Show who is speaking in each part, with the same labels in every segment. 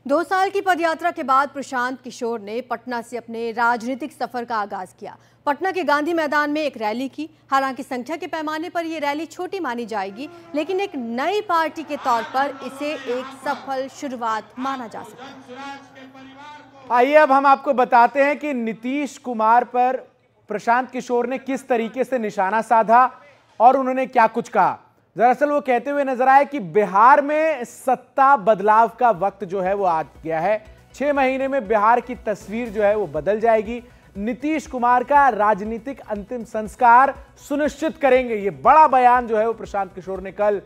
Speaker 1: 2 साल की पदयात्रा के बाद प्रशांत किशोर ने पटना से अपने राजनीतिक सफर का आगाज किया। पटना के गांधी मैदान में एक रैली की। हालांकि संख्या के पैमाने पर यह रैली छोटी मानी जाएगी, लेकिन एक नई पार्टी के तौर पर इसे एक सफल शुरुआत माना जा सकता है।
Speaker 2: आइए अब हम आपको बताते हैं कि नीतीश कुमार पर प्रशांत किशोर ने किस तरीके से निशाना साधा और उन्होंने क्या कुछ कहा। दरअसल वो कहते हुए नजर आए कि बिहार में सत्ता बदलाव का वक्त जो है वो आ गया है। 6 महीने में बिहार की तस्वीर जो है वो बदल जाएगी। नीतीश कुमार का राजनीतिक अंतिम संस्कार सुनिश्चित करेंगे। ये बड़ा बयान जो है वो प्रशांत किशोर ने कल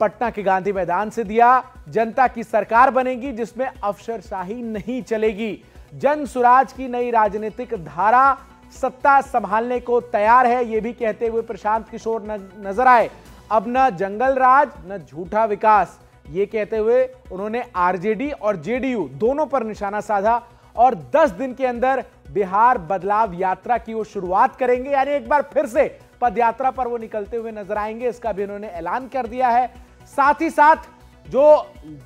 Speaker 2: पटना के गांधी मैदान से दिया। जनता की सरकार बनेगी जिसमें अफसरशाही नहीं चलेगी। जन सुराज की नई राजनीतिक धारा सत्ता संभालने को तैयार है, यह भी कहते हुए प्रशांत किशोर नजर आए। अब न जंगल राज न झूठा विकास, ये कहते हुए उन्होंने आरजेडी और जेडीयू दोनों पर निशाना साधा और 10 दिन के अंदर बिहार बदलाव यात्रा की वो शुरुआत करेंगे। यानी एक बार फिर से पदयात्रा पर वो निकलते हुए नजर आएंगे, इसका भी उन्होंने ऐलान कर दिया है। साथ ही साथ जो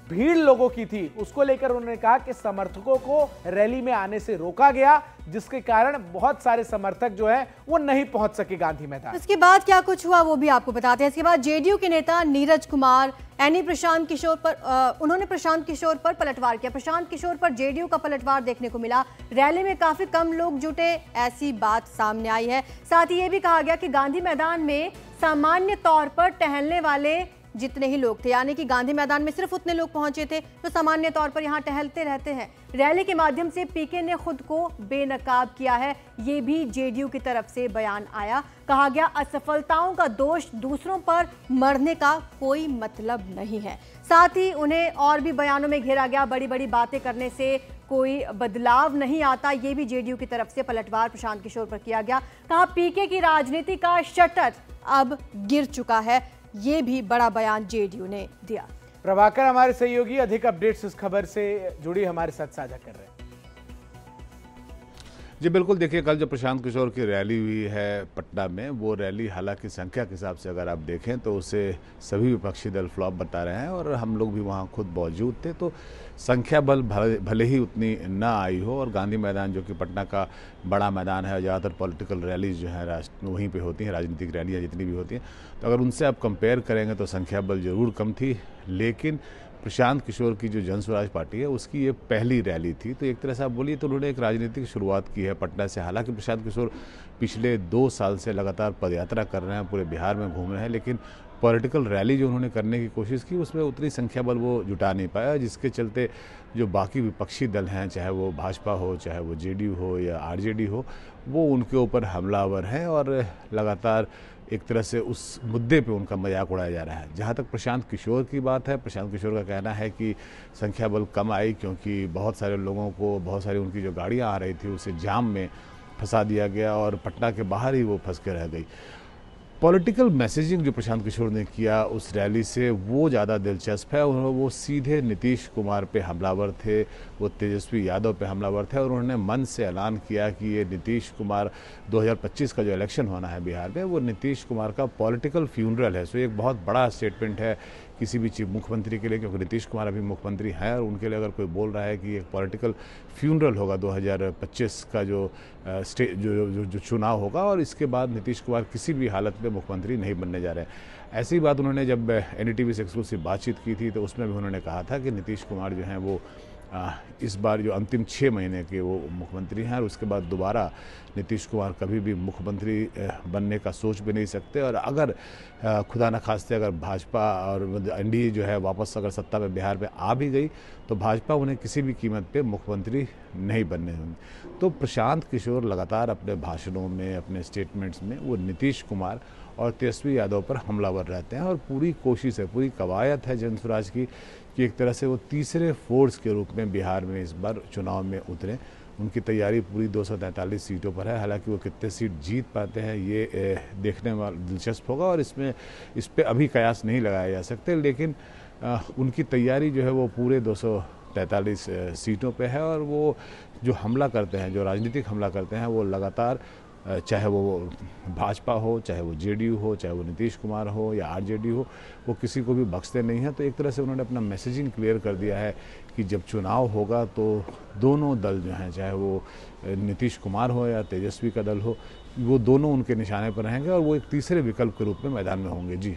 Speaker 2: भीड़ लोगों की थी उसको लेकर उन्होंने कहा कि समर्थकों को रैली में आने से रोका गया, जिसके कारण बहुत सारे समर्थक जो है वो नहीं पहुंच सके गांधी मैदान।
Speaker 1: इसके बाद क्या कुछ हुआ वो भी आपको बताते हैं। इसके बाद जेडीयू के नेता नीरज कुमार प्रशांत किशोर पर उन्होंने प्रशांत किशोर पर पलटवार किया। प्रशांत किशोर पर जेडीयू का पलटवार देखने को मिला। रैली में काफी कम लोग जुटे, ऐसी बात सामने आई है। साथ ही ये भी कहा गया कि गांधी मैदान में सामान्य तौर पर टहलने वाले जितने ही लोग थे, यानी कि गांधी मैदान में सिर्फ उतने लोग पहुंचे थे जो सामान्य तौर पर यहां टहलते रहते हैं। रैली के माध्यम से पीके ने खुद को बेनकाब किया है, ये भी जेडीयू की तरफ से बयान आया। कहा गया असफलताओं का दोष दूसरों पर मढ़ने का कोई मतलब नहीं है। साथ ही उन्हें और भी बयानों में घेरा गया, बड़ी बड़ी बातें करने से कोई बदलाव नहीं आता, ये भी जेडीयू की तरफ से पलटवार प्रशांत किशोर पर किया गया। कहा पीके की राजनीति का शटर अब गिर चुका है, ये भी बड़ा बयान जेडीयू ने दिया।
Speaker 2: प्रभाकर हमारे सहयोगी अधिक अपडेट्स इस खबर से जुड़ी हमारे साथ साझा कर रहे हैं।
Speaker 3: जी बिल्कुल, देखिए कल जो प्रशांत किशोर की रैली हुई है पटना में, वो रैली हालांकि संख्या के हिसाब से अगर आप देखें तो उसे सभी विपक्षी दल फ्लॉप बता रहे हैं और हम लोग भी वहाँ खुद मौजूद थे, तो संख्या बल भले ही उतनी ना आई हो। और गांधी मैदान जो कि पटना का बड़ा मैदान है, ज़्यादातर पॉलिटिकल रैलीज जो है वहीं पे होती हैं, राजनीतिक रैलियाँ जितनी भी होती हैं, तो अगर उनसे आप कंपेयर करेंगे तो संख्या बल जरूर कम थी। लेकिन प्रशांत किशोर की जो जन स्वराज पार्टी है उसकी ये पहली रैली थी, तो एक तरह से आप बोलिए तो उन्होंने एक राजनीतिक शुरुआत की है पटना से। हालांकि प्रशांत किशोर पिछले 2 साल से लगातार पदयात्रा कर रहे हैं, पूरे बिहार में घूम रहे हैं, लेकिन पॉलिटिकल रैली जो उन्होंने करने की कोशिश की उसमें उतनी संख्या बल वो जुटा नहीं पाया, जिसके चलते जो बाकी विपक्षी दल हैं, चाहे वो भाजपा हो, चाहे वो जेडीयू हो या आरजेडी हो, वो उनके ऊपर हमलावर हैं और लगातार एक तरह से उस मुद्दे पे उनका मजाक उड़ाया जा रहा है। जहाँ तक प्रशांत किशोर की बात है, प्रशांत किशोर का कहना है कि संख्या बल कम आई क्योंकि बहुत सारे लोगों को, बहुत सारी उनकी जो गाड़ियाँ आ रही थी उसे जाम में फंसा दिया गया और पटना के बाहर ही वो फंस के रह गई। पॉलिटिकल मैसेजिंग जो प्रशांत किशोर ने किया उस रैली से वो ज़्यादा दिलचस्प है। वो सीधे नीतीश कुमार पे हमलावर थे, वो तेजस्वी यादव पे हमलावर थे और उन्होंने मन से ऐलान किया कि ये नीतीश कुमार 2025 का जो इलेक्शन होना है बिहार में, वो नीतीश कुमार का पॉलिटिकल फ्यूनरल है। सो एक बहुत बड़ा स्टेटमेंट है किसी भी चीफ मुख्यमंत्री के लिए, क्योंकि नीतीश कुमार अभी मुख्यमंत्री हैं और उनके लिए अगर कोई बोल रहा है कि एक पॉलिटिकल फ्यूनरल होगा 2025 का जो चुनाव होगा और इसके बाद नीतीश कुमार किसी भी हालत में मुख्यमंत्री नहीं बनने जा रहे हैं। ऐसी बात उन्होंने जब एनडीटीवी से एक्सक्लूसिव बातचीत की थी तो उसमें भी उन्होंने कहा था कि नीतीश कुमार जो हैं वो इस बार जो अंतिम 6 महीने के वो मुख्यमंत्री हैं और उसके बाद दोबारा नीतीश कुमार कभी भी मुख्यमंत्री बनने का सोच भी नहीं सकते। और अगर खुदा न खास्ते अगर भाजपा और एनडीए जो है वापस अगर सत्ता में बिहार में आ भी गई तो भाजपा उन्हें किसी भी कीमत पे मुख्यमंत्री नहीं बनने होंगे। तो प्रशांत किशोर लगातार अपने भाषणों में, अपने स्टेटमेंट्स में वो नीतीश कुमार और तेजस्वी यादव पर हमलावर रहते हैं और पूरी कोशिश है, पूरी कवायद है जन स्वराज की कि एक तरह से वो तीसरे फोर्स के रूप में बिहार में इस बार चुनाव में उतरें। उनकी तैयारी पूरी 243 सीटों पर है। हालांकि वो कितने सीट जीत पाते हैं ये देखने वाला दिलचस्प होगा और इस पे अभी कयास नहीं लगाए जा सकते, लेकिन उनकी तैयारी जो है वो पूरे 243 सीटों पे है और वो जो हमला करते हैं, जो राजनीतिक हमला करते हैं, वो लगातार चाहे वो भाजपा हो, चाहे वो जेडीयू हो, चाहे वो नीतीश कुमार हो या आरजेडी हो, वो किसी को भी बख्शते नहीं हैं। तो एक तरह से उन्होंने अपना मैसेजिंग क्लियर कर दिया है कि जब चुनाव होगा तो दोनों दल जो हैं, चाहे वो नीतीश कुमार हो या तेजस्वी का दल हो, वो दोनों उनके निशाने पर रहेंगे और वो एक तीसरे विकल्प के रूप में मैदान में होंगे। जी।